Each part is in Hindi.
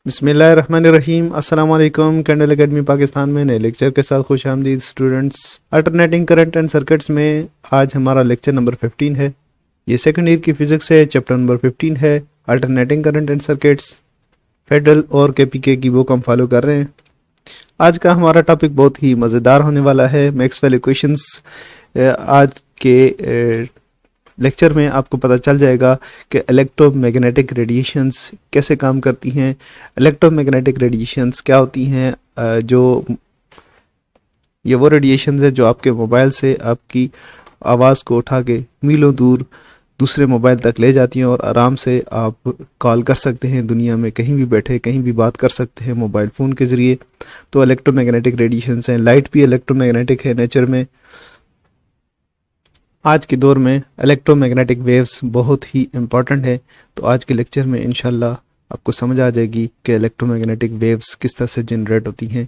बिस्मिल्लाहिर्रहमानिर्रहीम। अस्सलाम वालेकुम। कैंडल एकेडमी पाकिस्तान में नए लेक्चर के साथ खुश आमदीद students. Alternating current and circuits में आज हमारा लेक्चर नंबर 15 है। ये सेकंड ईयर की फिजिक्स है, चैप्टर नंबर 15 है alternating current and circuits. Federal और केपीके की बुक हम फॉलो कर रहे हैं। आज का हमारा टॉपिक बहुत ही मज़ेदार होने वाला है, मैक्सवेल इक्वेशंस। आज के लेक्चर में आपको पता चल जाएगा कि इलेक्ट्रोमैग्नेटिक रेडिएशंस कैसे काम करती हैं, इलेक्ट्रोमैग्नेटिक रेडिएशंस क्या होती हैं। जो ये वो रेडिएशंस है जो आपके मोबाइल से आपकी आवाज़ को उठा के मीलों दूर दूसरे मोबाइल तक ले जाती हैं और आराम से आप कॉल कर सकते हैं, दुनिया में कहीं भी बैठे कहीं भी बात कर सकते हैं मोबाइल फ़ोन के ज़रिए। तो इलेक्ट्रोमैग्नेटिक रेडिएशंस हैं। लाइट भी इलेक्ट्रोमैग्नेटिक है नेचर में। आज के दौर में इलेक्ट्रोमैग्नेटिक वेव्स बहुत ही इम्पॉर्टेंट है। तो आज के लेक्चर में इंशाल्लाह आपको समझ आ जाएगी कि इलेक्ट्रोमैग्नेटिक वेव्स किस तरह से जनरेट होती हैं।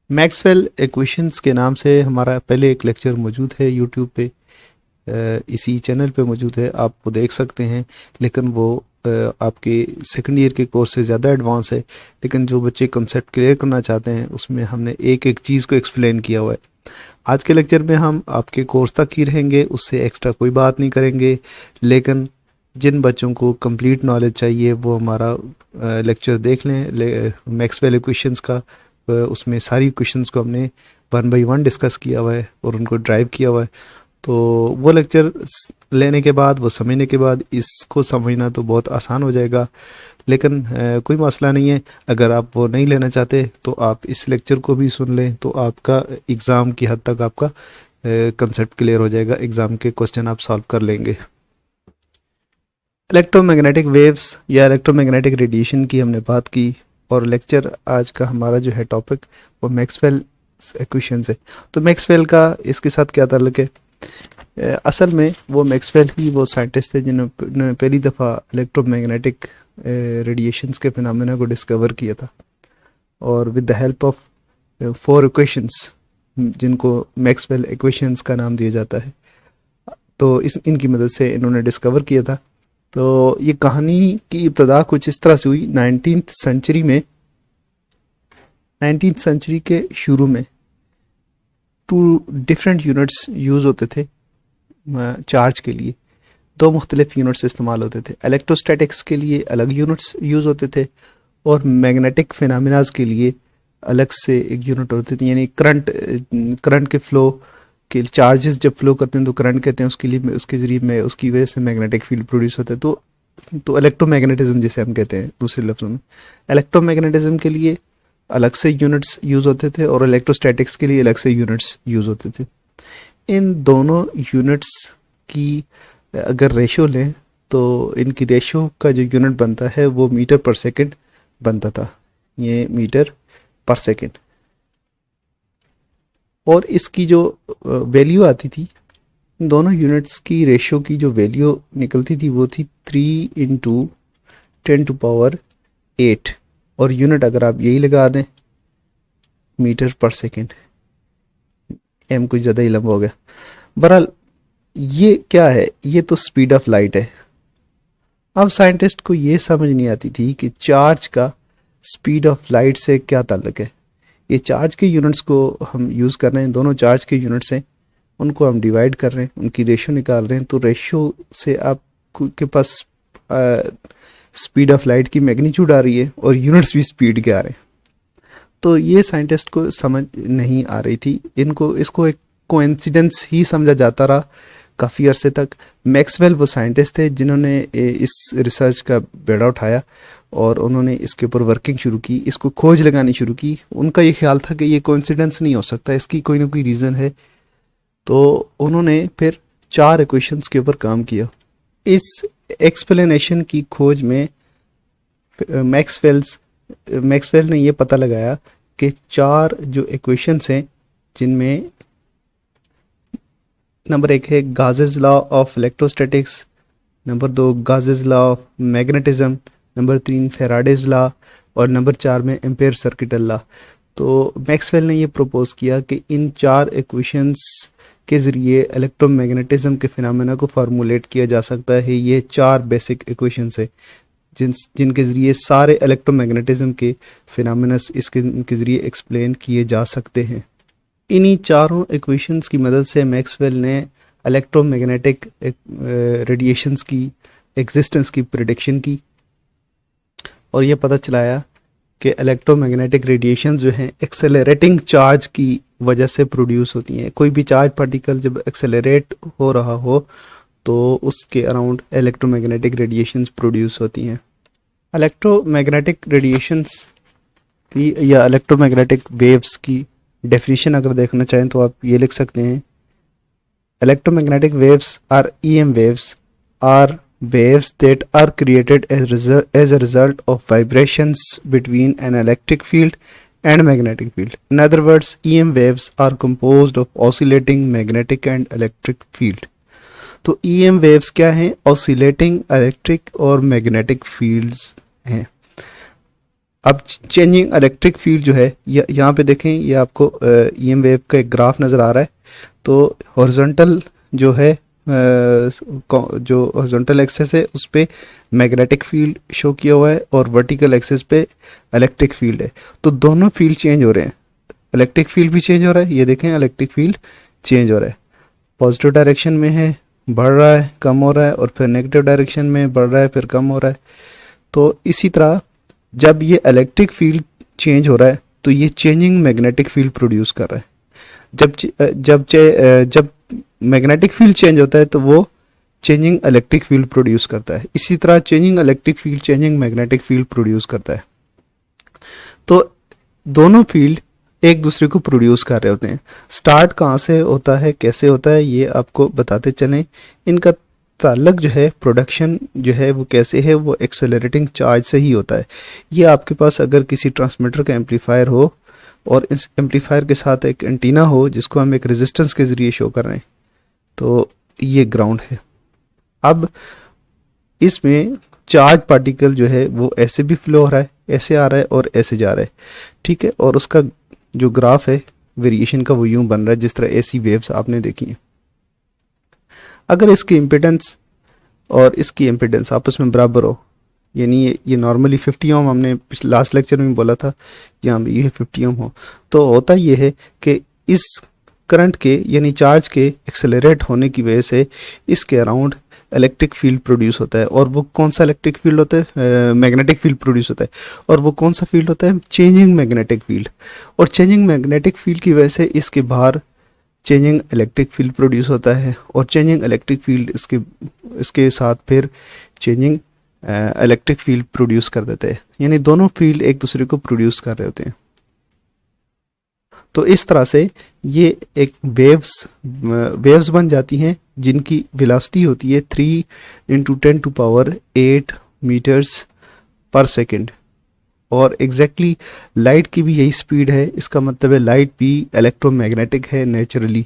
मैक्सवेल इक्वेशंस के नाम से हमारा पहले एक लेक्चर मौजूद है यूट्यूब पे, इसी चैनल पे मौजूद है, आप वो देख सकते हैं। लेकिन वो आपके सेकंड ईयर के कोर्स से ज़्यादा एडवांस है। लेकिन जो बच्चे कंसेप्ट क्लियर करना चाहते हैं उसमें हमने एक एक चीज़ को एक्सप्लेन किया हुआ है। आज के लेक्चर में हम आपके कोर्स तक ही रहेंगे, उससे एक्स्ट्रा कोई बात नहीं करेंगे। लेकिन जिन बच्चों को कंप्लीट नॉलेज चाहिए वो हमारा लेक्चर देख लें मैक्सवेल इक्वेशंस का। उसमें सारी इक्वेशंस को हमने 1 बाय 1 डिस्कस किया हुआ है और उनको ड्राइव किया हुआ है। तो वो लेक्चर लेने के बाद, वो समझने के बाद इसको समझना तो बहुत आसान हो जाएगा। लेकिन कोई मसला नहीं है, अगर आप वो नहीं लेना चाहते तो आप इस लेक्चर को भी सुन लें तो आपका एग्ज़ाम की हद तक आपका कंसेप्ट क्लियर हो जाएगा, एग्ज़ाम के क्वेश्चन आप सॉल्व कर लेंगे। इलेक्ट्रोमैग्नेटिक वेव्स या इलेक्ट्रोमैग्नेटिक रेडिएशन की हमने बात की और लेक्चर आज का हमारा जो है टॉपिक वो मैक्सवेल इक्वेशंस है। तो मैक्सवेल का इसके साथ क्या ताल्लुक है? असल में वो मैक्सवेल ही वो साइंटिस्ट थे जिन्होंने पहली दफ़ा इलेक्ट्रोमैग्नेटिक रेडिएशंस के फिनोमेना को डिस्कवर किया था और with the help of 4 equations जिनको मैक्सवेल इक्वेशंस का नाम दिया जाता है, तो इनकी मदद से इन्होंने डिस्कवर किया था। तो ये कहानी की इब्तदा कुछ इस तरह से हुई 19th सेंचुरी में। 19th सेंचुरी के शुरू में 2 डिफरेंट यूनिट्स यूज़ होते थे चार्ज के लिए। 2 मुख्तलिफ यूनिट्स इस्तेमाल होते थे। इलेक्ट्रोस्टैटिक्स के लिए अलग यूनिट्स यूज़ होते थे और मैग्नेटिक फिनोमेनास के लिए अलग से एक यूनिट होती थी। यानी करंट के फ्लो के चार्जेस जब फ्लो करते हैं तो करंट कहते हैं, उसके लिए उसके ज़रिए में उसकी वजह से मैग्नेटिक फील्ड प्रोड्यूस होता है। तो इलेक्ट्रोमैग्नेटिज्म जिसे हम कहते हैं दूसरे लफ्ज़ों में, इलेक्ट्रोमैग्नेटिज्म के लिए अलग से यूनिट्स यूज़ होते थे और इलेक्ट्रोस्टैटिक्स के लिए अलग से यूनिट्स यूज़ होते थे। इन दोनों यूनिट्स की अगर रेशो लें तो इनकी रेशो का जो यूनिट बनता है वो मीटर पर सेकंड बनता था। ये मीटर पर सेकंड, और इसकी जो वैल्यू आती थी, दोनों यूनिट्स की रेशो की जो वैल्यू निकलती थी वो थी 3 × 10⁸ और यूनिट अगर आप यही लगा दें मीटर पर सेकंड, एम कुछ ज़्यादा ही लंबा हो गया। बहरहाल ये क्या है? ये तो स्पीड ऑफ लाइट है। अब साइंटिस्ट को ये समझ नहीं आती थी कि चार्ज का स्पीड ऑफ लाइट से क्या ताल्लुक है। ये चार्ज के यूनिट्स को हम यूज़ कर रहे हैं, दोनों चार्ज के यूनिट्स हैं, उनको हम डिवाइड कर रहे हैं, उनकी रेशो निकाल रहे हैं। तो रेशो से आपके पास स्पीड ऑफ लाइट की मैग्नीट्यूड आ रही है और यूनिट्स भी स्पीड के आ रहे हैं। तो ये साइंटिस्ट को समझ नहीं आ रही थी। इसको एक कोइंसिडेंस ही समझा जाता रहा काफ़ी अरसे तक। मैक्सवेल वो साइंटिस्ट थे जिन्होंने इस रिसर्च का बेड़ा उठाया और उन्होंने इसके ऊपर वर्किंग शुरू की, इसको खोज लगानी शुरू की। उनका ये ख्याल था कि ये कोइंसिडेंस नहीं हो सकता, इसकी कोई ना कोई रीज़न है। तो उन्होंने फिर 4 इक्वेशंस के ऊपर काम किया। इस एक्सप्लेनेशन की खोज में मैक्सवेल ने ये पता लगाया कि 4 जो इक्वेशंस हैं जिनमें नंबर 1 है Gauss's law of electrostatics, number 2 Gauss's law of magnetism, number 3 Faraday's law और नंबर 4 में एम्पेयर सर्किटल लॉ। तो मैक्सवेल ने ये प्रपोज किया कि इन 4 इक्वेशंस के ज़रिए इलेक्ट्रोमैग्नेटिज्म के फिनोमेना को फार्मूलेट किया जा सकता है। ये 4 बेसिक इक्वेशंस है जिनके ज़रिए सारे इलेक्ट्रोमैग्नेटिज्म के फिनोमेनस इनके ज़रिए एक्सप्लेन किए जा सकते हैं। इन्हीं चारों इक्वेशंस की मदद से मैक्सवेल ने इलेक्ट्रोमैग्नेटिक रेडिएशंस की एग्जिस्टेंस की प्रिडिक्शन की और ये पता चलाया कि इलेक्ट्रोमैग्नेटिक रेडिएशन जो हैं एक्सेलरेटिंग चार्ज की वजह से प्रोड्यूस होती हैं। कोई भी चार्ज पार्टिकल जब एक्सेलरेट हो रहा हो तो उसके अराउंड इलेक्ट्रोमैग्नेटिक रेडिएशंस प्रोड्यूस होती हैं। इलेक्ट्रोमैग्नेटिक रेडिएशंस की या इलेक्ट्रोमैग्नेटिक वेव्स की डेफिनेशन अगर देखना चाहें तो आप ये लिख सकते हैं, electromagnetic waves are EM waves are waves that are created as a result of vibrations between an electric field and magnetic field. In other words, EM waves are composed of oscillating magnetic and electric field. तो EM waves क्या हैं? Oscillating electric और magnetic fields हैं। अब चेंजिंग इलेक्ट्रिक फील्ड जो है यहाँ पे देखें, ये आपको EM वेव का एक ग्राफ नज़र आ रहा है। तो हॉरिजॉन्टल जो है जो हॉरिजॉन्टल एक्सेस है उस पे मैग्नेटिक फील्ड शो किया हुआ है और वर्टिकल एक्सेस पे इलेक्ट्रिक फील्ड है। तो दोनों फील्ड चेंज हो रहे हैं, इलेक्ट्रिक फील्ड भी चेंज हो रहा है। ये देखें इलेक्ट्रिक फील्ड चेंज हो रहा है, पॉजिटिव डायरेक्शन में है बढ़ रहा है कम हो रहा है, और फिर नेगेटिव डायरेक्शन में बढ़ रहा है फिर कम हो रहा है। तो इसी तरह जब ये इलेक्ट्रिक फील्ड चेंज हो रहा है तो ये चेंजिंग मैग्नेटिक फील्ड प्रोड्यूस कर रहा है। जब मैग्नेटिक फील्ड चेंज होता है तो वो चेंजिंग इलेक्ट्रिक फील्ड प्रोड्यूस करता है। इसी तरह changing electric field changing magnetic field produce करता है। तो दोनों फील्ड एक दूसरे को प्रोड्यूस कर रहे होते हैं। स्टार्ट कहाँ से होता है, कैसे होता है, ये आपको बताते चलें। इनका ताल्लुक जो है प्रोडक्शन जो है वो कैसे है, वो एक्सेलरेटिंग चार्ज से ही होता है। ये आपके पास अगर किसी ट्रांसमीटर का एम्पलीफायर हो और इस एम्पलीफायर के साथ एक एंटीना हो जिसको हम एक रेजिस्टेंस के ज़रिए शो कर रहे हैं, तो ये ग्राउंड है। अब इसमें चार्ज पार्टिकल जो है वो ऐसे भी फ्लो हो रहा है, ऐसे आ रहा है और ऐसे जा रहा है, ठीक है। और उसका जो ग्राफ है वेरिएशन का वो यूं बन रहा है जिस तरह AC वेव्स आपने देखी हैं। अगर इसकी इम्पिडेंस और इसकी इम्पिडेंस आपस में बराबर हो, यानी ये नॉर्मली 50 ओम हमने लास्ट लेक्चर में बोला था, यहाँ भी ये 50 ओम हो, तो होता ये है कि इस करंट के यानी चार्ज के एक्सेलरेट होने की वजह से इसके अराउंड इलेक्ट्रिक फील्ड प्रोड्यूस होता है। और वो कौन सा इलेक्ट्रिक फील्ड होता है? मैग्नेटिक फील्ड प्रोड्यूस होता है। और वो कौन सा फील्ड होता है? Changing magnetic field. और चेंजिंग मैग्नेटिक फील्ड की वजह से इसके बाहर चेंजिंग इलेक्ट्रिक फील्ड प्रोड्यूस होता है, और चेंजिंग इलेक्ट्रिक फील्ड इसके साथ फिर चेंजिंग इलेक्ट्रिक फील्ड प्रोड्यूस कर देते हैं। यानी दोनों फील्ड एक दूसरे को प्रोड्यूस कर रहे होते हैं। तो इस तरह से ये एक वेव्स बन जाती हैं जिनकी वेलोसिटी होती है 3 × 10⁸ मीटर्स पर सेकेंड। और एग्जैक्टली लाइट की भी यही स्पीड है। इसका मतलब है लाइट भी इलेक्ट्रोमैग्नेटिक है नेचुरली।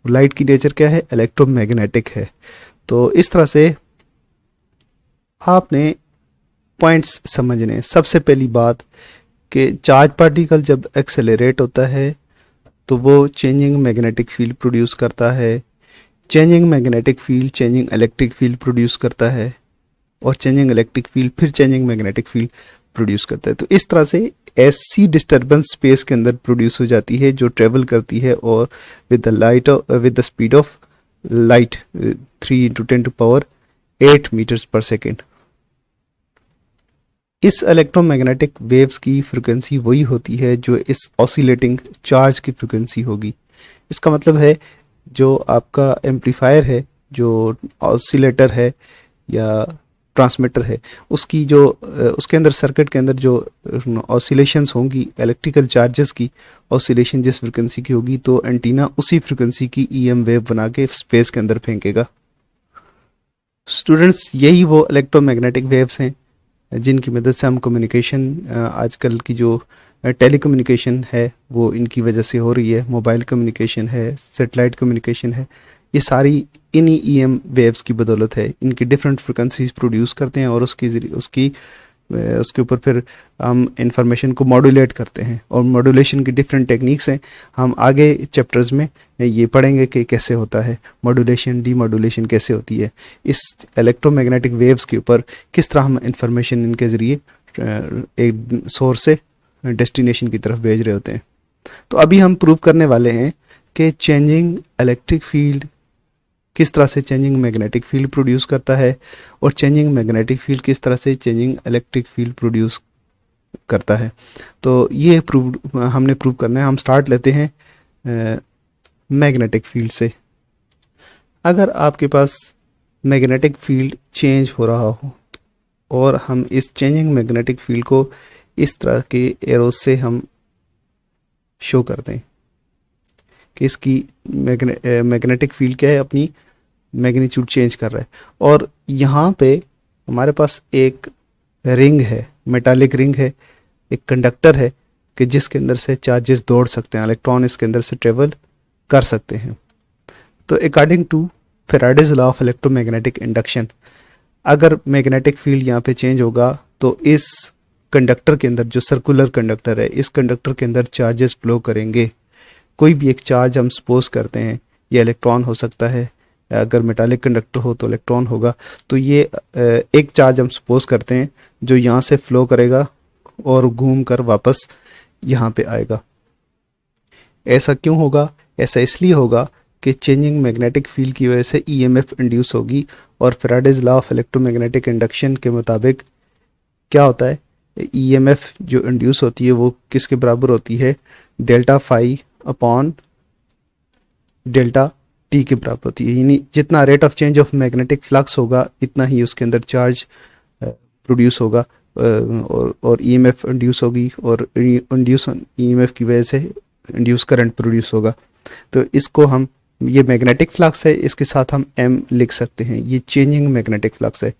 लाइट की नेचर क्या है? इलेक्ट्रोमैग्नेटिक है। तो इस तरह से आपने पॉइंट्स समझने। सबसे पहली बात कि चार्ज पार्टिकल जब एक्सेलरेट होता है तो वो चेंजिंग मैग्नेटिक फील्ड प्रोड्यूस करता है। Changing magnetic field changing electric field produce करता है, और चेंजिंग इलेक्ट्रिक फील्ड फिर चेंजिंग मैग्नेटिक फील्ड प्रोड्यूस करता है। तो इस तरह से ऐसी डिस्टर्बेंस स्पेस के अंदर प्रोड्यूस हो जाती है जो ट्रेवल करती है और with the speed of light 3 × 10⁸ metres per second. इस इलेक्ट्रोमैग्नेटिक वेव्स की फ्रिक्वेंसी वही होती है जो इस ऑसिलेटिंग चार्ज की फ्रिक्वेंसी होगी। इसका मतलब है जो आपका एम्पलीफायर है, जो ऑसिलेटर है या ट्रांसमीटर है, उसकी जो उसके अंदर सर्किट के अंदर जो ऑसिलेशंस होंगी, इलेक्ट्रिकल चार्जेस की ऑसिलेशन जिस फ्रिक्वेंसी की होगी, तो एंटीना उसी फ्रिक्वेंसी की EM वेव बना के स्पेस के अंदर फेंकेगा। स्टूडेंट्स, यही वो इलेक्ट्रोमैग्नेटिक वेव्स हैं जिनकी मदद से हम कम्युनिकेशन, आजकल की जो टेलीकम्युनिकेशन है वो इनकी वजह से हो रही है। मोबाइल कम्युनिकेशन है, सेटेलाइट कम्युनिकेशन है, ये सारी इन्हीं EM वेव्स की बदौलत है। इनकी डिफरेंट फ्रिक्वेंसीज प्रोड्यूस करते हैं और उसकी उसके ऊपर फिर हम इंफॉर्मेशन को मॉड्यूलेट करते हैं, और मॉड्यूलेशन की डिफरेंट टेक्निक्स हैं। हम आगे चैप्टर्स में ये पढ़ेंगे कि कैसे होता है मॉड्यूलेशन, डीमॉड्यूलेशन कैसे होती है, इस इलेक्ट्रोमैग्नेटिक वेव्स के ऊपर किस तरह हम इंफॉर्मेशन इनके ज़रिए एक सोर्स से डेस्टिनेशन की तरफ भेज रहे होते हैं। तो अभी हम प्रूव करने वाले हैं कि चेंजिंग इलेक्ट्रिक फील्ड किस तरह से चेंजिंग मैग्नेटिक फील्ड प्रोड्यूस करता है, और चेंजिंग मैग्नेटिक फील्ड किस तरह से चेंजिंग इलेक्ट्रिक फील्ड प्रोड्यूस करता है। तो ये हमने प्रूव करना है। हम स्टार्ट लेते हैं मैग्नेटिक फील्ड से। अगर आपके पास मैग्नेटिक फील्ड चेंज हो रहा हो और हम इस चेंजिंग मैग्नेटिक फील्ड को इस तरह के एरोज से हम शो करते हैं कि इसकी मैग्नेटिक फील्ड क्या है, अपनी मैग्नीट्यूड चेंज कर रहा है, और यहाँ पे हमारे पास एक रिंग है, मेटालिक रिंग है, एक कंडक्टर है कि जिसके अंदर से चार्जेस दौड़ सकते हैं, इलेक्ट्रॉन इसके अंदर से ट्रेवल कर सकते हैं। तो according to Faraday's law of electromagnetic induction, अगर मैग्नेटिक फील्ड यहाँ पे चेंज होगा तो इस कंडक्टर के अंदर, जो सर्कुलर कंडक्टर है, इस कंडक्टर के अंदर चार्जेस फ्लो करेंगे। कोई भी एक चार्ज हम सपोज करते हैं, ये इलेक्ट्रॉन हो सकता है, अगर मेटालिक कंडक्टर हो तो इलेक्ट्रॉन होगा। तो ये एक चार्ज हम सपोज करते हैं जो यहाँ से फ्लो करेगा और घूम कर वापस यहाँ पे आएगा। ऐसा क्यों होगा? ऐसा इसलिए होगा कि चेंजिंग मैग्नेटिक फील्ड की वजह से ईएमएफ इंड्यूस होगी, और Faraday's law of electromagnetic induction के मुताबिक क्या होता है, ईएमएफ जो इंड्यूस होती है वो किसके बराबर होती है, delta phi upon delta T के बराबर होती है। यानी जितना rate of change of magnetic flux होगा इतना ही उसके अंदर चार्ज प्रोड्यूस होगा, और ईएमएफ इंड्यूस होगी, और इंड्यूस ईएमएफ की वजह से इंड्यूस करंट प्रोड्यूस होगा। तो इसको हम, ये मैग्नेटिक फ्लक्स है, इसके साथ हम एम लिख सकते हैं, ये चेंजिंग मैग्नेटिक फ्लक्स है।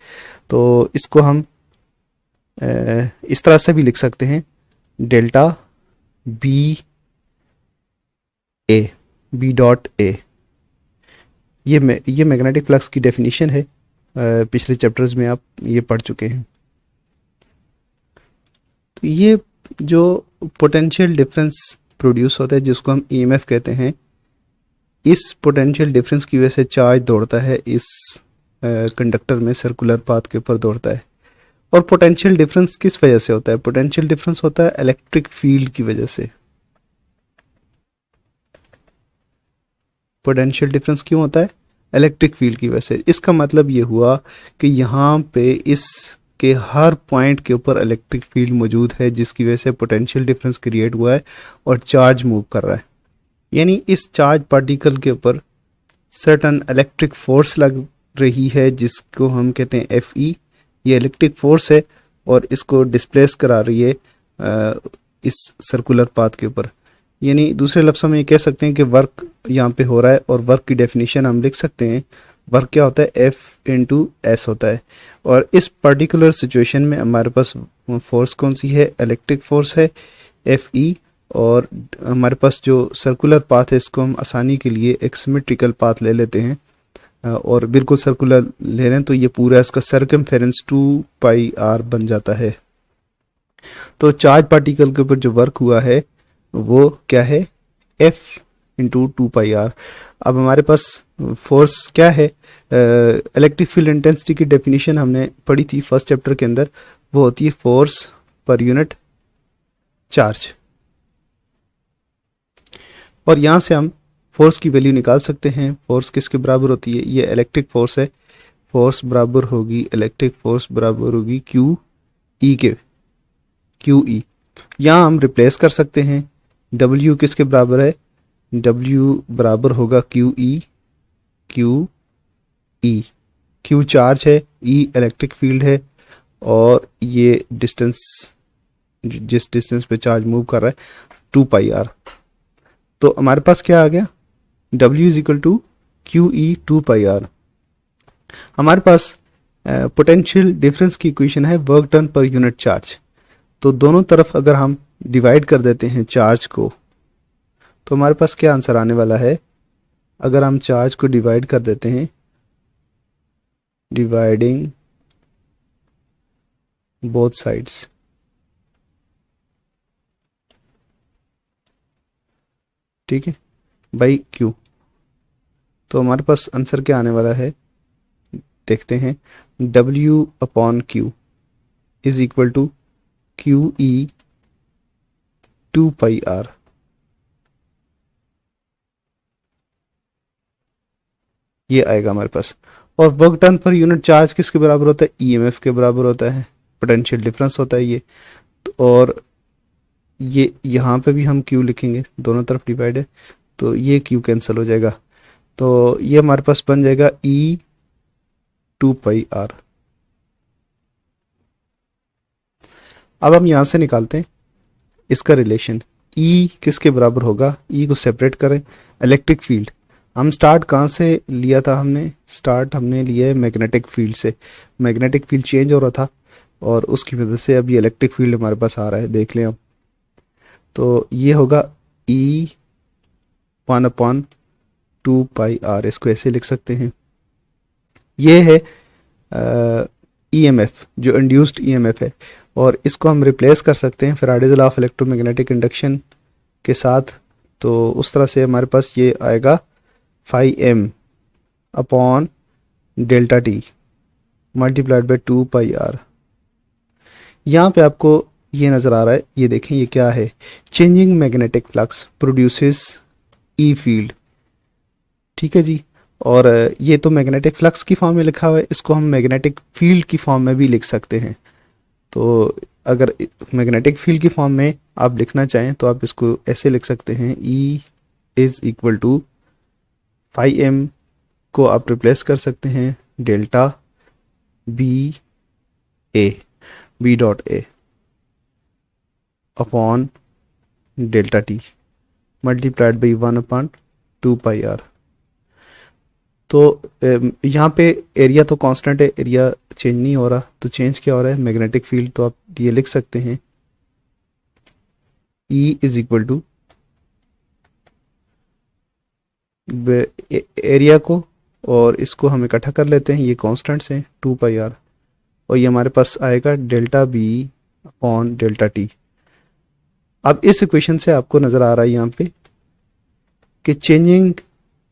तो इसको हम इस तरह से भी लिख सकते हैं, delta B A, B dot A. ये मैग्नेटिक फ्लक्स की डेफिनेशन है, पिछले चैप्टर्स में आप ये पढ़ चुके हैं। तो ये जो पोटेंशियल डिफरेंस प्रोड्यूस होता है जिसको हम ईएमएफ कहते हैं, इस पोटेंशियल डिफरेंस की वजह से चार्ज दौड़ता है, इस कंडक्टर में सर्कुलर पाथ के ऊपर दौड़ता है। और पोटेंशियल डिफरेंस किस वजह से होता है? पोटेंशियल डिफरेंस होता है इलेक्ट्रिक फील्ड की वजह से। पोटेंशियल डिफरेंस क्यों होता है? इलेक्ट्रिक फील्ड की वजह से। इसका मतलब ये हुआ कि यहाँ पे इसके हर पॉइंट के ऊपर इलेक्ट्रिक फील्ड मौजूद है, जिसकी वजह से पोटेंशियल डिफरेंस क्रिएट हुआ है और चार्ज मूव कर रहा है। यानी इस चार्ज पार्टिकल के ऊपर सर्टन इलेक्ट्रिक फोर्स लग रही है, जिसको हम कहते हैं Fe। ये इलेक्ट्रिक फोर्स है और इसको डिस्प्लेस करा रही है इस सर्कुलर पाथ के ऊपर। यानी दूसरे लफ्ज़ों में ये कह सकते हैं कि वर्क यहाँ पे हो रहा है, और वर्क की डेफिनेशन हम लिख सकते हैं, वर्क क्या होता है, F इंटू एस होता है। और इस पर्टिकुलर सिचुएशन में हमारे पास फोर्स कौन सी है? इलेक्ट्रिक फोर्स है, Fe। और हमारे पास जो सर्कुलर पाथ है, इसको हम आसानी के लिए एक सिमेट्रिकल पाथ ले लेते हैं, और बिल्कुल सर्कुलर ले लें तो ये पूरा इसका सर्कमफेरेंस 2πr बन जाता है। तो चार्ज पार्टिकल के ऊपर जो वर्क हुआ है वो क्या है? F into 2πr। अब हमारे पास फोर्स क्या है? इलेक्ट्रिक फील्ड इंटेंसिटी की डेफिनेशन हमने पढ़ी थी फर्स्ट चैप्टर के अंदर, वो होती है फोर्स पर यूनिट चार्ज। और यहाँ से हम फोर्स की वैल्यू निकाल सकते हैं। फोर्स किसके बराबर होती है? ये इलेक्ट्रिक फोर्स है, फोर्स बराबर होगी, इलेक्ट्रिक फोर्स बराबर होगी क्यू ई के, क्यू ई। यहाँ हम रिप्लेस कर सकते हैं, W किसके बराबर है? W बराबर होगा Q E, Q E. Q charge है, E इलेक्ट्रिक फील्ड है, और ये डिस्टेंस, जिस डिस्टेंस पे चार्ज मूव कर रहा है, 2πr। तो हमारे पास क्या आ गया? W is equal to Q E 2πr। हमारे पास पोटेंशियल डिफरेंस की इक्वेशन है work done per unit charge. तो दोनों तरफ अगर हम डिवाइड कर देते हैं चार्ज को, तो हमारे पास क्या आंसर आने वाला है? अगर हम चार्ज को डिवाइड कर देते हैं, डिवाइडिंग बोथ साइड्स। ठीक है, बाई क्यू। तो हमारे पास आंसर क्या आने वाला है, देखते हैं। W upon Q is equal to Q E 2πr। ये आएगा हमारे पास। और work done per unit charge किसके बराबर होता है, ईएमएफ के बराबर होता है, पोटेंशियल डिफरेंस होता है ये। और ये यहाँ पे भी हम क्यू लिखेंगे, दोनों तरफ डिवाइड है, तो ये क्यू कैंसिल हो जाएगा। तो ये हमारे पास बन जाएगा ई 2πr। अब हम यहाँ से निकालते हैं इसका रिलेशन। ई किसके बराबर होगा, ई को सेपरेट करें, इलेक्ट्रिक फील्ड। हम स्टार्ट कहाँ से लिया था, स्टार्ट हमने लिया है मैग्नेटिक फील्ड से। मैग्नेटिक फील्ड चेंज हो रहा था और उसकी वजह से अभी इलेक्ट्रिक फील्ड हमारे पास आ रहा है, देख लें हम। तो ये होगा ई 1/2πr, इसको ऐसे लिख सकते हैं। ये है ईएमएफ, जो इंड्यूस्ड ईएमएफ है, और इसको हम रिप्लेस कर सकते हैं Faraday's law of electromagnetic induction के साथ। तो उस तरह से हमारे पास ये आएगा φm upon delta T multiplied by 2πr। यहाँ पे आपको ये नज़र आ रहा है, ये देखें ये क्या है, चेंजिंग मैग्नेटिक फ्लक्स प्रोड्यूसेस ई फील्ड। ठीक है जी। और ये तो मैग्नेटिक फ्लक्स की फॉर्म में लिखा हुआ है, इसको हम मैग्नेटिक फील्ड की फॉर्म में भी लिख सकते हैं। तो अगर मैग्नेटिक फील्ड की फॉर्म में आप लिखना चाहें तो आप इसको ऐसे लिख सकते हैं, E is equal to φm को आप रिप्लेस कर सकते हैं delta B dot A upon delta T multiplied by 1/2πr। तो यहाँ पे एरिया तो कांस्टेंट है, एरिया चेंज नहीं हो रहा, तो चेंज क्या हो रहा है, मैग्नेटिक फील्ड। तो आप ये लिख सकते हैं E is equal to area को, और इसको हम इकट्ठा कर लेते हैं, ये कांस्टेंट्स हैं 2πr, और ये हमारे पास आएगा delta B upon delta T. अब इस इक्वेशन से आपको नज़र आ रहा है यहाँ पे कि changing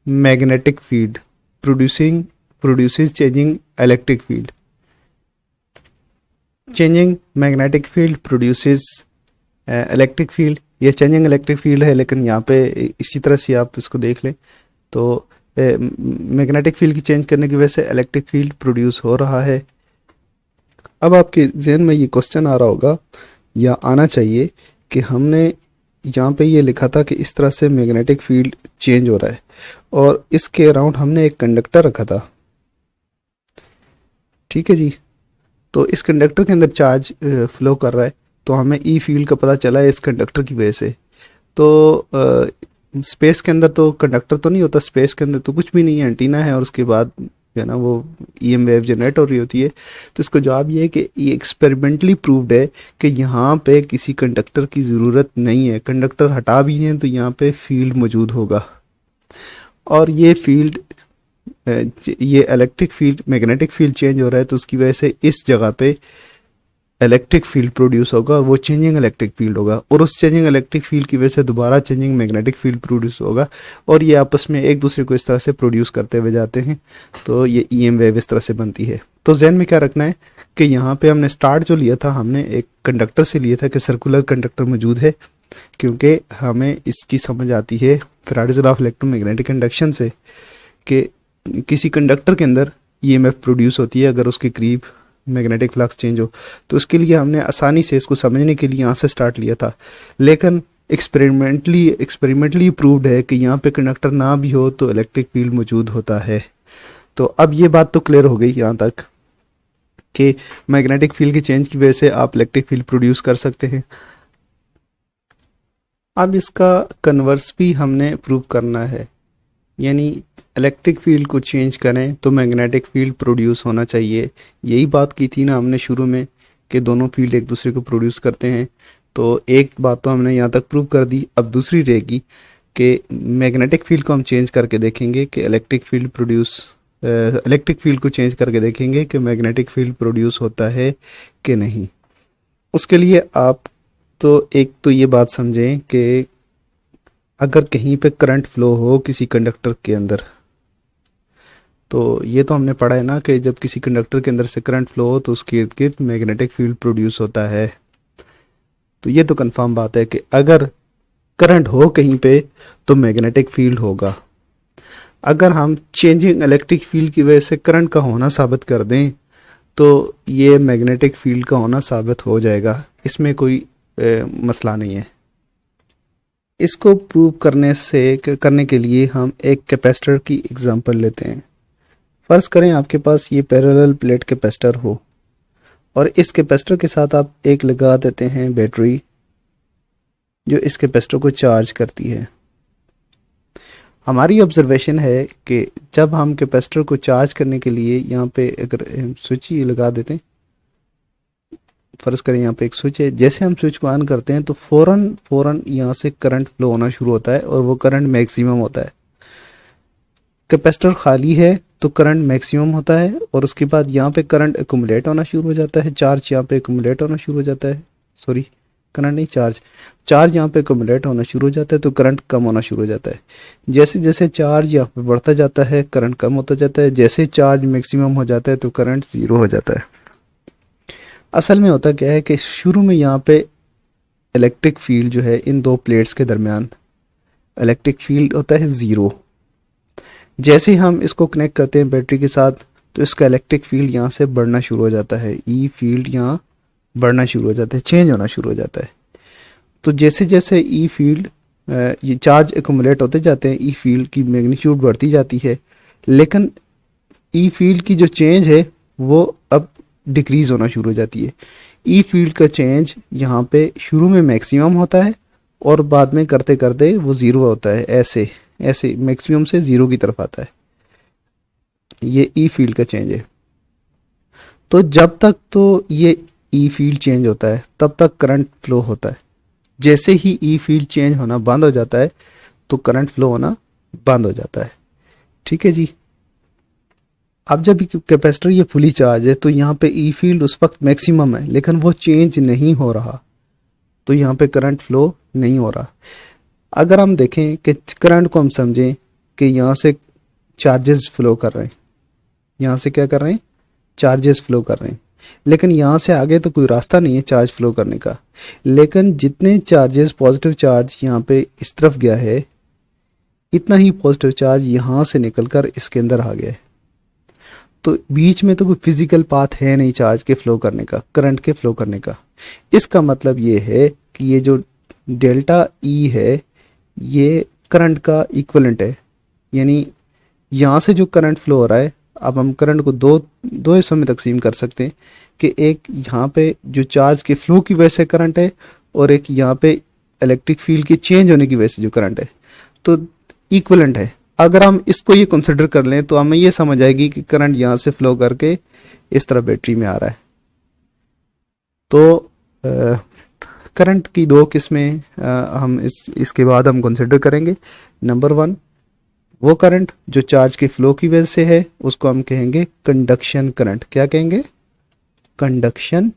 magnetic field produces changing electric field. Changing magnetic field produces electric field, ये चेंजिंग इलेक्ट्रिक फील्ड है, लेकिन यहाँ पे इसी तरह से आप इसको देख लें तो मैग्नेटिक फील्ड की चेंज करने की वजह से इलेक्ट्रिक फील्ड प्रोड्यूस हो रहा है। अब आपके जहन में ये क्वेश्चन आ रहा होगा या आना चाहिए कि हमने यहाँ पे ये लिखा था कि इस तरह से मैग्नेटिक फील्ड चेंज हो रहा है, और इसके अराउंड हमने एक कंडक्टर रखा था। ठीक है जी। तो इस कंडक्टर के अंदर चार्ज फ्लो कर रहा है, तो हमें ई फील्ड का पता चला है इस कंडक्टर की वजह से। तो स्पेस के अंदर तो कंडक्टर तो नहीं होता, स्पेस के अंदर तो कुछ भी नहीं है, एंटीना है, और उसके बाद जो है ना वो ईएम वेव जनरेट हो रही होती है। तो इसको जवाब ये है कि ये एक्सपेरिमेंटली प्रूव्ड है कि यहाँ पे किसी कंडक्टर की ज़रूरत नहीं है, कंडक्टर हटा भी दें तो यहाँ पे फील्ड मौजूद होगा, और ये फील्ड ये electric field magnetic field change हो रहा है, तो उसकी वजह से इस जगह पे इलेक्ट्रिक फील्ड प्रोड्यूस होगा, वो चेंजिंग इलेक्ट्रिक फील्ड होगा, और उस चेंजिंग इलेक्ट्रिक फील्ड की वजह से दोबारा चेंजिंग मैग्नेटिक फील्ड प्रोड्यूस होगा, और ये आपस में एक दूसरे को इस तरह से प्रोड्यूस करते हुए जाते हैं। तो ये ईएम वेव इस तरह से बनती है। तो जहन में क्या रखना है कि यहाँ पे हमने स्टार्ट जो लिया था, हमने एक कंडक्टर से लिया था कि सर्कुलर कंडक्टर मौजूद है, क्योंकि हमें इसकी समझ आती है Faraday's law of electromagnetic induction से कि किसी कंडक्टर के अंदर ईएमएफ प्रोड्यूस होती है अगर उसके करीब मैग्नेटिक फ्लक्स चेंज हो। तो उसके लिए हमने आसानी से इसको समझने के लिए यहाँ से स्टार्ट लिया था, लेकिन एक्सपेरिमेंटली प्रूव्ड है कि यहाँ पे कंडक्टर ना भी हो तो इलेक्ट्रिक फील्ड मौजूद होता है। तो अब ये बात तो क्लियर हो गई यहाँ तक कि मैग्नेटिक फील्ड की चेंज की वजह से आप इलेक्ट्रिक फील्ड प्रोड्यूस कर सकते हैं। अब इसका कन्वर्स भी हमने प्रूव करना है, यानी इलेक्ट्रिक फील्ड को चेंज करें तो मैग्नेटिक फील्ड प्रोड्यूस होना चाहिए। यही बात की थी ना हमने शुरू में कि दोनों फील्ड एक दूसरे को प्रोड्यूस करते हैं। तो एक बात तो हमने यहाँ तक प्रूव कर दी, अब दूसरी रहेगी कि मैग्नेटिक फील्ड को हम चेंज करके देखेंगे कि इलेक्ट्रिक फील्ड को चेंज करके देखेंगे कि मैग्नेटिक फील्ड प्रोड्यूस होता है कि नहीं। उसके लिए आप तो एक तो ये बात समझें कि अगर कहीं पे करंट फ्लो हो किसी कंडक्टर के अंदर, तो ये तो हमने पढ़ा है ना कि जब किसी कंडक्टर के अंदर से करंट फ्लो हो तो उसके इर्द गिर्द मैग्नेटिक फील्ड प्रोड्यूस होता है। तो ये तो कंफर्म बात है कि अगर करंट हो कहीं पे तो मैग्नेटिक फील्ड होगा। अगर हम चेंजिंग इलेक्ट्रिक फील्ड की वजह से करंट का होना साबित कर दें तो ये मैग्नेटिक फील्ड का होना साबित हो जाएगा, इसमें कोई मसला नहीं है। इसको प्रूव करने के लिए हम एक कैपेसिटर की एग्जांपल लेते हैं। फर्ज करें आपके पास ये पैरेलल प्लेट कैपेसिटर हो और इस कैपेसिटर के साथ आप एक लगा देते हैं बैटरी जो इस कैपेसिटर को चार्ज करती है। हमारी ऑब्जर्वेशन है कि जब हम कैपेसिटर को चार्ज करने के लिए यहाँ पे अगर स्विच ही लगा देते हैं, फर्ज करें यहाँ पे एक स्विच है, जैसे हम स्विच को ऑन करते हैं तो फौरन यहाँ से करंट फ्लो होना शुरू होता है और वो करंट मैक्सिमम होता है। कैपेसिटर खाली है तो करंट मैक्सिमम होता है और उसके बाद यहाँ पे करंट एक्यूमुलेट होना शुरू हो जाता है, चार्ज यहाँ पे एक्यूमुलेट होना शुरू हो जाता है, सॉरी करंट नहीं चार्ज यहाँ पे एक्यूमुलेट होना शुरू हो जाता है तो करंट कम होना शुरू हो जाता है। जैसे जैसे चार्ज यहाँ पे बढ़ता जाता है करंट कम होता जाता है, जैसे चार्ज मैक्सिमम हो जाता है तो करंट ज़ीरो हो जाता है। असल में होता क्या है कि शुरू में यहाँ पे इलेक्ट्रिक फील्ड जो है इन दो प्लेट्स के दरमियान इलेक्ट्रिक फील्ड होता है ज़ीरो। जैसे ही हम इसको कनेक्ट करते हैं बैटरी के साथ तो इसका इलेक्ट्रिक फील्ड यहाँ से बढ़ना शुरू हो जाता है, ई फील्ड यहाँ बढ़ना शुरू हो जाता है, चेंज होना शुरू हो जाता है। तो जैसे जैसे ई फील्ड ये चार्ज एक्यूमुलेट होते जाते हैं ई फील्ड की मैग्नीट्यूड बढ़ती जाती है, लेकिन ई फील्ड की जो चेंज है वो अब डिक्रीज होना शुरू हो जाती है। ई फील्ड का चेंज यहाँ पे शुरू में मैक्सिमम होता है और बाद में करते करते वो ज़ीरो होता है, ऐसे ऐसे मैक्सिमम से ज़ीरो की तरफ आता है। ये ई फील्ड का चेंज है। तो जब तक तो ये ई फील्ड चेंज होता है तब तक करंट फ्लो होता है। जैसे ही ई फील्ड चेंज होना बंद हो जाता है तो करंट फ्लो होना बंद हो जाता है। ठीक है जी। अब जब कैपेसिटर ये फुली चार्ज है तो यहाँ पे ई फील्ड उस वक्त मैक्सिमम है लेकिन वो चेंज नहीं हो रहा, तो यहाँ पे करंट फ्लो नहीं हो रहा। अगर हम देखें कि करंट को हम समझें कि यहाँ से चार्जेस फ्लो कर रहे हैं, यहाँ से क्या कर रहे हैं चार्जेस फ्लो कर रहे हैं, लेकिन यहाँ से आगे तो कोई रास्ता नहीं है चार्ज फ्लो करने का। लेकिन जितने चार्जेस पॉजिटिव चार्ज यहाँ पे इस तरफ गया है इतना ही पॉजिटिव चार्ज यहाँ से निकलकर इसके अंदर आ गया है। तो बीच में तो कोई फिजिकल पाथ है नहीं चार्ज के फ्लो करने का, करंट के फ्लो करने का। इसका मतलब ये है कि ये जो डेल्टा ई है ये करंट का इक्विवेलेंट है, यानी यहाँ से जो करंट फ्लो हो रहा है, अब हम करंट को दो हिस्सों में तकसीम कर सकते हैं कि एक यहाँ पे जो चार्ज के फ्लो की वजह से करंट है और एक यहाँ पे इलेक्ट्रिक फील्ड के चेंज होने की वजह से जो करंट है, तो इक्विवेलेंट है। अगर हम इसको ये कंसिडर कर लें तो हमें ये समझ आएगी कि करंट यहाँ से फ्लो करके इस तरह बैटरी में आ रहा है। तो करंट की दो किस्में हम इसके बाद हम कंसिडर करेंगे। नंबर वन, वो करंट जो चार्ज के फ्लो की वजह से है उसको हम कहेंगे कंडक्शन करंट। क्या कहेंगे? Conduction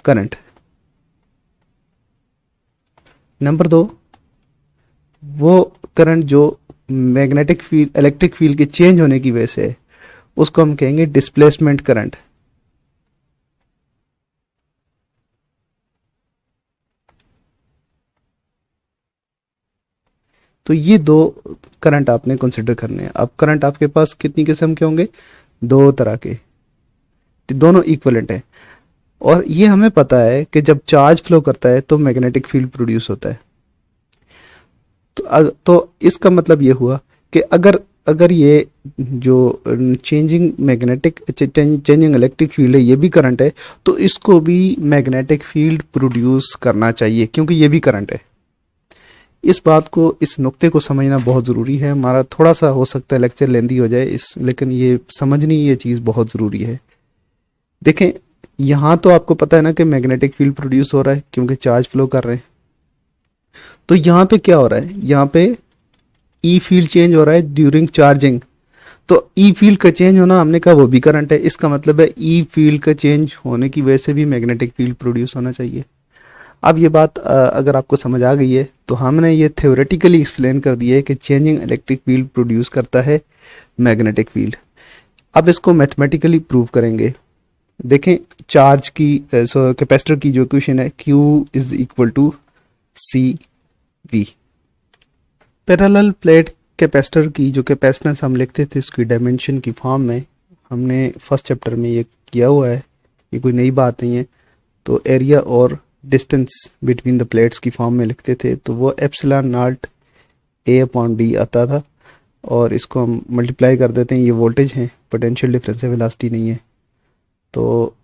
current. नंबर दो, वो करंट जो मैग्नेटिक फील्ड इलेक्ट्रिक फील्ड के चेंज होने की वजह से है उसको हम कहेंगे डिस्प्लेसमेंट करंट। तो ये दो करंट आपने कंसिडर करने हैं। अब करंट आपके पास कितनी किस्म के होंगे? दो तरह के, दोनों इक्विवेलेंट है। और ये हमें पता है कि जब चार्ज फ्लो करता है तो मैग्नेटिक फील्ड प्रोड्यूस होता है। तो इसका मतलब ये हुआ कि अगर ये जो चेंजिंग इलेक्ट्रिक फील्ड है ये भी करंट है तो इसको भी मैग्नेटिक फील्ड प्रोड्यूस करना चाहिए क्योंकि ये भी करंट है। इस बात को, इस नुक्ते को समझना बहुत ज़रूरी है। हमारा थोड़ा सा हो सकता है लेक्चर लेंदी हो जाए लेकिन ये समझनी ये चीज़ बहुत ज़रूरी है। देखें, यहाँ तो आपको पता है ना कि मैग्नेटिक फील्ड प्रोड्यूस हो रहा है क्योंकि चार्ज फ्लो कर रहे हैं। तो यहाँ पे क्या हो रहा है? यहाँ पे ई फील्ड चेंज हो रहा है ड्यूरिंग चार्जिंग। तो ई फील्ड का चेंज होना हमने कहा वो भी करंट है, इसका मतलब है ई फील्ड का चेंज होने की वजह से भी मैग्नेटिक फील्ड प्रोड्यूस होना चाहिए। अब ये बात अगर आपको समझ आ गई है तो हमने ये थ्योरेटिकली एक्सप्लेन कर दिया है कि चेंजिंग इलेक्ट्रिक फील्ड प्रोड्यूस करता है मैग्नेटिक फील्ड। अब इसको मैथमेटिकली प्रूव करेंगे। देखें चार्ज की कैपेसिटर की जो इक्वेशन है Q is equal to C V. Parallel plate capacitor की जो कैपेसिटेंस हम लिखते थे उसकी डायमेंशन की फॉर्म में हमने फर्स्ट चैप्टर में ये किया हुआ है, ये कोई नई बात नहीं है। तो एरिया और डिस्टेंस बिटवीन द प्लेट्स की फॉर्म में लिखते थे तो वो एप्सिलॉन नॉट ए अपॉन डी आता था, और इसको हम मल्टीप्लाई कर देते हैं, ये वोल्टेज है, पोटेंशियल डिफरेंस है, वेलोसिटी नहीं है। तो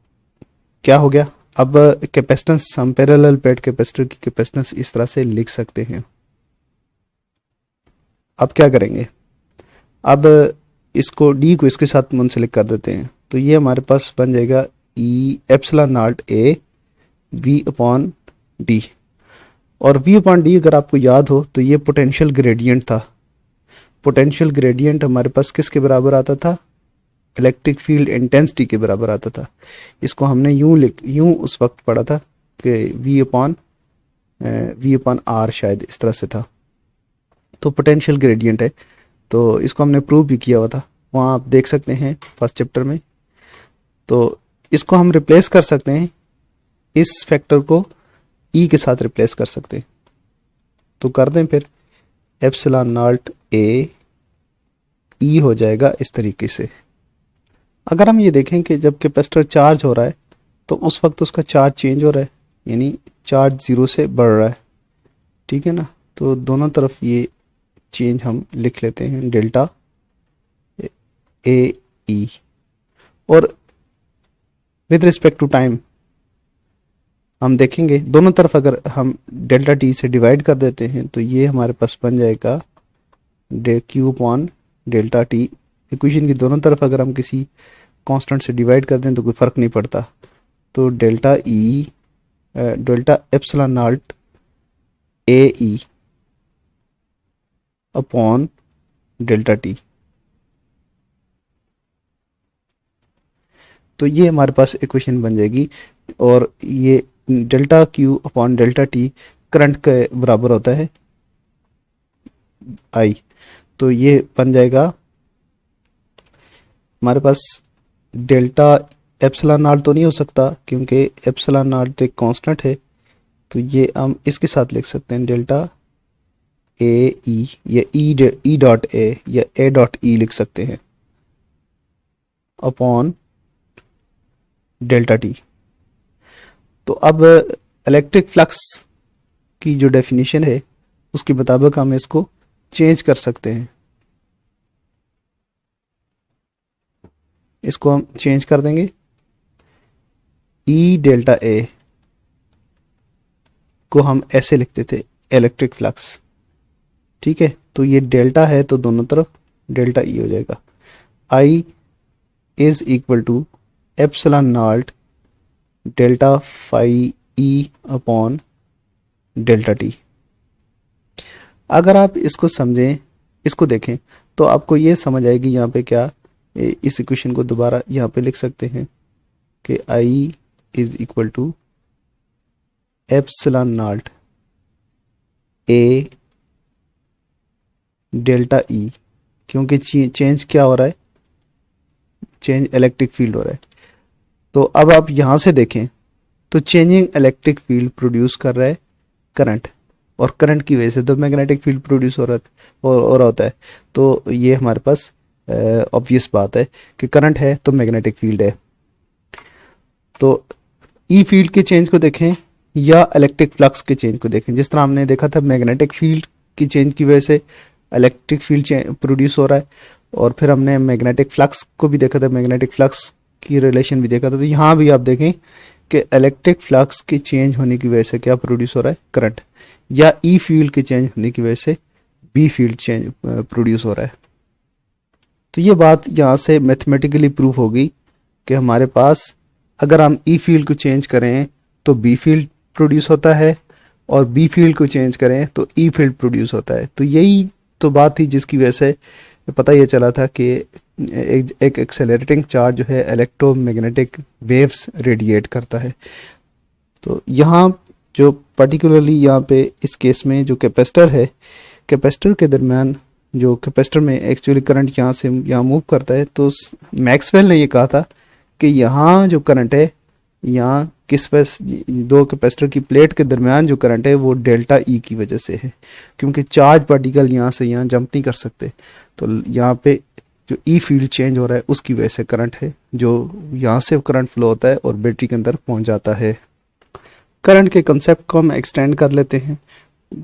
क्या हो गया, अब कैपेसिटेंस हम पैरेलल प्लेट कैपेसिटर की कैपेसिटेंस इस तरह से लिख सकते हैं। अब क्या करेंगे, अब इसको डी को इसके साथ मुंसलिक कर देते हैं, तो ये हमारे पास बन जाएगा E epsilon naught A V upon D. और वी अपॉन डी अगर आपको याद हो तो ये पोटेंशियल ग्रेडियंट था। पोटेंशियल ग्रेडियंट हमारे पास किसके बराबर आता था, इलेक्ट्रिक फील्ड इंटेंसिटी के बराबर आता था। इसको हमने यूं उस वक्त पढ़ा था कि वी अपॉन आर, शायद इस तरह से था। तो पोटेंशियल ग्रेडियंट है, तो इसको हमने प्रूव भी किया हुआ था, वहाँ आप देख सकते हैं फर्स्ट चैप्टर में। तो इसको हम रिप्लेस कर सकते हैं, इस फैक्टर को ई के साथ रिप्लेस कर सकते हैं। तो कर दें फिर, एप्सिलॉन नॉट ए ई हो जाएगा इस तरीके से। अगर हम ये देखें कि जब कैपेसिटर चार्ज हो रहा है तो उस वक्त उसका चार्ज चेंज हो रहा है, यानी चार्ज जीरो से बढ़ रहा है, ठीक है ना। तो दोनों तरफ ये चेंज हम लिख लेते हैं डेल्टा ए ई। और विद रिस्पेक्ट टू टाइम हम देखेंगे दोनों तरफ अगर हम डेल्टा टी से डिवाइड कर देते हैं तो ये हमारे पास बन जाएगा Q upon delta T. Equation की दोनों तरफ अगर हम किसी कांस्टेंट से डिवाइड कर दें तो कोई फ़र्क नहीं पड़ता। तो delta E delta epsilon naught ए ई अपॉन डेल्टा टी। तो ये हमारे पास इक्वेशन बन जाएगी, और ये delta Q upon delta T current के बराबर होता है आई। तो ये बन जाएगा हमारे पास डेल्टा एप्सिलॉन नॉट तो नहीं हो सकता क्योंकि एप्सिलॉन नॉट एक कांस्टेंट है, तो ये हम इसके साथ लिख सकते हैं डेल्टा ए ई, या ई डॉट ए या ए डॉट ई लिख सकते हैं अपॉन डेल्टा टी। तो अब इलेक्ट्रिक फ्लक्स की जो डेफिनेशन है उसके मुताबिक हम इसको चेंज कर सकते हैं। इसको हम चेंज कर देंगे, ई डेल्टा ए को हम ऐसे लिखते थे इलेक्ट्रिक फ्लक्स, ठीक है। तो ये डेल्टा है तो दोनों तरफ डेल्टा ई हो जाएगा। I is equal to epsilon naught delta phi E upon delta T. अगर आप इसको समझें, इसको देखें तो आपको ये समझ आएगी यहाँ पे क्या, इस इक्वेशन को दोबारा यहाँ पे लिख सकते हैं कि I is equal to epsilon naught A delta E, क्योंकि चेंज क्या हो रहा है, चेंज इलेक्ट्रिक फील्ड हो रहा है। तो अब आप यहाँ से देखें तो चेंजिंग इलेक्ट्रिक फील्ड प्रोड्यूस कर रहा है करंट, और करंट की वजह से तो मैग्नेटिक फील्ड प्रोड्यूस हो रहा होता है। तो ये हमारे पास ऑब्वियस बात है कि करंट है तो मैग्नेटिक फील्ड है। तो ई फील्ड के चेंज को देखें या इलेक्ट्रिक फ्लक्स के चेंज को देखें, जिस तरह हमने देखा था मैग्नेटिक फील्ड की चेंज की वजह से इलेक्ट्रिक फील्ड प्रोड्यूस हो रहा है, और फिर हमने मैग्नेटिक फ्लक्स को भी देखा था, मैग्नेटिक फ्लक्स की रिलेशन भी देखा था। तो यहाँ भी आप देखें कि इलेक्ट्रिक फ्लक्स के चेंज होने की वजह से क्या प्रोड्यूस हो रहा है, करंट, या ई फील्ड के चेंज होने की वजह से बी फील्ड चेंज प्रोड्यूस हो रहा है। तो ये बात यहाँ से मैथमेटिकली प्रूफ होगी कि हमारे पास अगर हम ई फील्ड को चेंज करें तो बी फील्ड प्रोड्यूस होता है, और बी फील्ड को चेंज करें तो ई फील्ड प्रोड्यूस होता है। तो यही तो बात थी जिसकी वजह से पता ये चला था कि एक एक्सेलरेटिंग चार्ज जो है इलेक्ट्रोमैग्नेटिक वेव्स रेडिएट करता है। तो यहाँ जो पर्टिकुलरली यहाँ पे इस केस में जो कैपेसिटर है, कैपेसिटर के दरमियान जो कैपेसिटर में एक्चुअली करंट यहाँ से यहाँ मूव करता है, तो मैक्सवेल ने ये कहा था कि यहाँ जो करंट है, यहाँ किस वजह, दो कैपेसिटर की प्लेट के दरमियान जो करंट है वो डेल्टा ई की वजह से है, क्योंकि चार्ज पार्टिकल यहाँ से यहाँ जंप नहीं कर सकते। तो यहाँ पे जो ई फील्ड चेंज हो रहा है उसकी वजह से करंट है, जो यहाँ से करंट फ्लो होता है और बैटरी के अंदर पहुँच जाता है। करंट के कंसेप्ट को हम एक्सटेंड कर लेते हैं।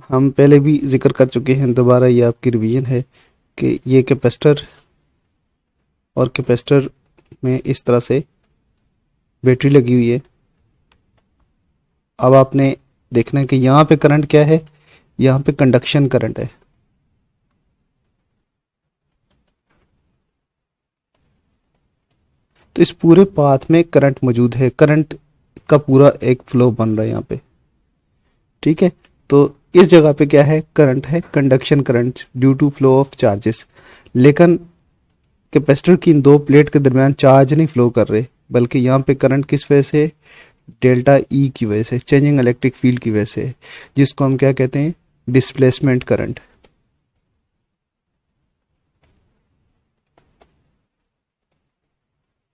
हम पहले भी जिक्र कर चुके हैं, दोबारा ये आपकी रिवीजन है कि ये कैपेसिटर और कैपेसिटर में इस तरह से बैटरी लगी हुई है। अब आपने देखना है कि यहाँ पे करंट क्या है, यहाँ पे कंडक्शन करंट है। तो इस पूरे पाथ में करंट मौजूद है, करंट का पूरा एक फ्लो बन रहा है यहाँ पे, ठीक है। तो इस जगह पे क्या है, करंट है, conduction current due to flow of charges. लेकिन कैपेसिटर की इन दो प्लेट के दरमियान चार्ज नहीं फ्लो कर रहे, बल्कि यहाँ पे करंट किस वजह से, डेल्टा ई की वजह से, चेंजिंग इलेक्ट्रिक फील्ड की वजह से, जिसको हम क्या कहते हैं, डिस्प्लेसमेंट करंट।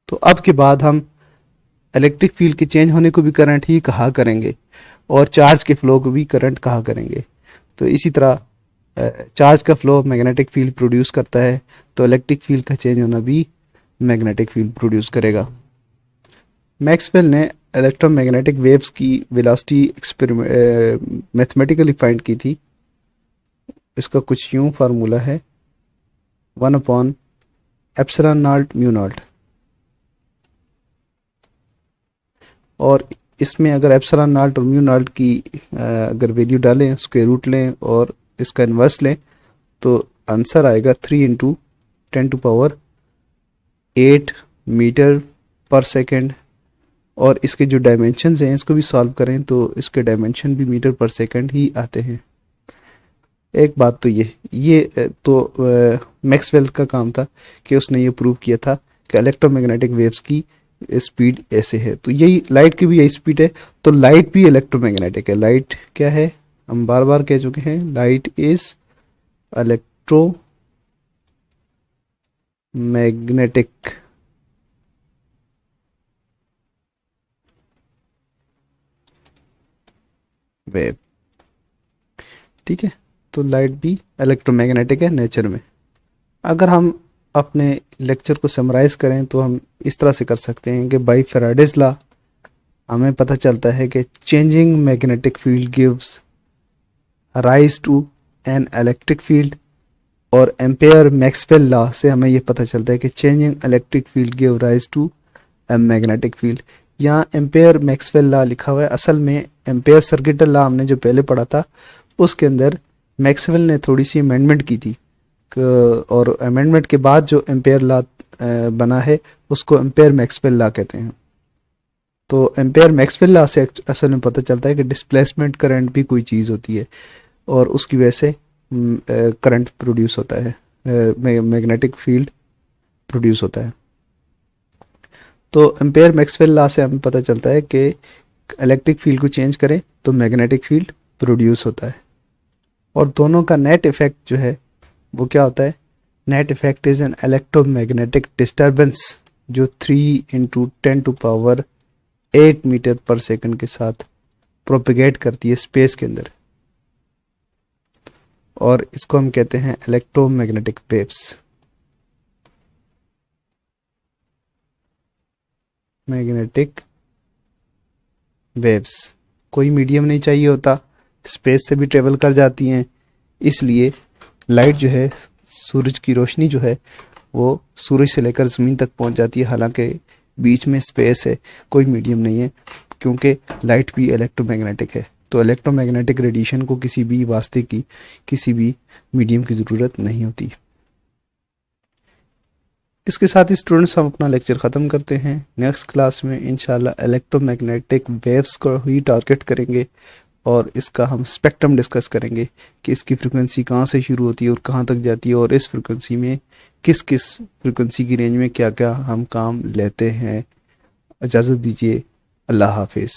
तो अब के बाद हम इलेक्ट्रिक फील्ड के चेंज होने को भी करंट ही कहा करेंगे और चार्ज के फ्लो को भी करंट कहा करेंगे। तो इसी तरह चार्ज का फ्लो मैग्नेटिक फील्ड प्रोड्यूस करता है, तो इलेक्ट्रिक फील्ड का चेंज होना भी मैग्नेटिक फील्ड प्रोड्यूस करेगा। मैक्सवेल ने इलेक्ट्रोमैग्नेटिक वेव्स की वेलोसिटी मैथमेटिकली फाइंड की थी। इसका कुछ यूं फार्मूला है, 1/ε0μ0, और इसमें अगर एप्सिलॉन नॉट और म्यू नॉट की अगर वैल्यू डालें, स्क्वायर रूट लें और इसका इन्वर्स लें, तो आंसर आएगा 3 × 10⁸ मीटर पर सेकेंड। और इसके जो डायमेंशंस हैं इसको भी सॉल्व करें तो इसके डायमेंशन भी मीटर पर सेकेंड ही आते हैं। एक बात तो ये तो मैक्सवेल का काम था कि उसने ये प्रूव किया था कि इलेक्ट्रोमैग्नेटिक वेव्स की स्पीड ऐसे है। तो यही लाइट की भी यही स्पीड है, तो लाइट भी इलेक्ट्रोमैग्नेटिक है। लाइट क्या है, हम बार बार कह चुके हैं, लाइट इज इलेक्ट्रोमैग्नेटिक। वेव, ठीक है। तो लाइट भी इलेक्ट्रोमैग्नेटिक है नेचर में। अगर हम अपने लेक्चर को समराइज करें तो हम इस तरह से कर सकते हैं कि बाय फैराडेज लॉ हमें पता चलता है कि changing magnetic field gives rise to an electric field, और एम्पेयर मैक्सवेल लॉ से हमें यह पता चलता है कि changing electric field give rise to a magnetic field. यहाँ एम्पेयर मैक्सवेल लॉ लिखा हुआ है, असल में एम्पेयर सर्किटल लॉ हमने जो पहले पढ़ा था उसके अंदर मैक्सवेल ने थोड़ी सी अमेंडमेंट की थी, और अमेंडमेंट के बाद जो एम्पेयर लॉ बना है उसको एम्पेयर मैक्सवेल लॉ कहते हैं। तो एम्पेयर मैक्सवेल लॉ से असल में पता चलता है कि डिस्प्लेसमेंट करंट भी कोई चीज़ होती है और उसकी वजह से करंट प्रोड्यूस होता है, मैग्नेटिक फील्ड प्रोड्यूस होता है। तो एम्पेयर मैक्सवेल लॉ से हमें पता चलता है कि इलेक्ट्रिक फील्ड को चेंज करें तो मैग्नेटिक फील्ड प्रोड्यूस होता है, और दोनों का नेट इफेक्ट जो है वो क्या होता है, net effect is an electromagnetic disturbance जो 3 × 10⁸ मीटर पर सेकंड के साथ प्रोपेगेट करती है स्पेस के अंदर, और इसको हम कहते हैं इलेक्ट्रोमैग्नेटिक वेव्स। मैग्नेटिक वेव्स कोई मीडियम नहीं चाहिए होता, स्पेस से भी ट्रेवल कर जाती हैं, इसलिए लाइट जो है, सूरज की रोशनी जो है वो सूरज से लेकर ज़मीन तक पहुंच जाती है, हालांकि बीच में स्पेस है, कोई मीडियम नहीं है, क्योंकि लाइट भी इलेक्ट्रोमैग्नेटिक है। तो इलेक्ट्रोमैग्नेटिक रेडिएशन को किसी भी वास्ते की, किसी भी मीडियम की ज़रूरत नहीं होती। इसके साथ ही स्टूडेंट्स हम अपना लेक्चर ख़त्म करते हैं। नेक्स्ट क्लास में इंशाल्लाह इलेक्ट्रोमैग्नेटिक वेव्स को ही टारगेट करेंगे और इसका हम स्पेक्ट्रम डिस्कस करेंगे कि इसकी फ्रिक्वेंसी कहाँ से शुरू होती है और कहाँ तक जाती है, और इस फ्रिक्वेंसी में किस किस फ्रिक्वेंसी की रेंज में क्या क्या हम काम लेते हैं। इजाज़त दीजिए, अल्लाह हाफिज़।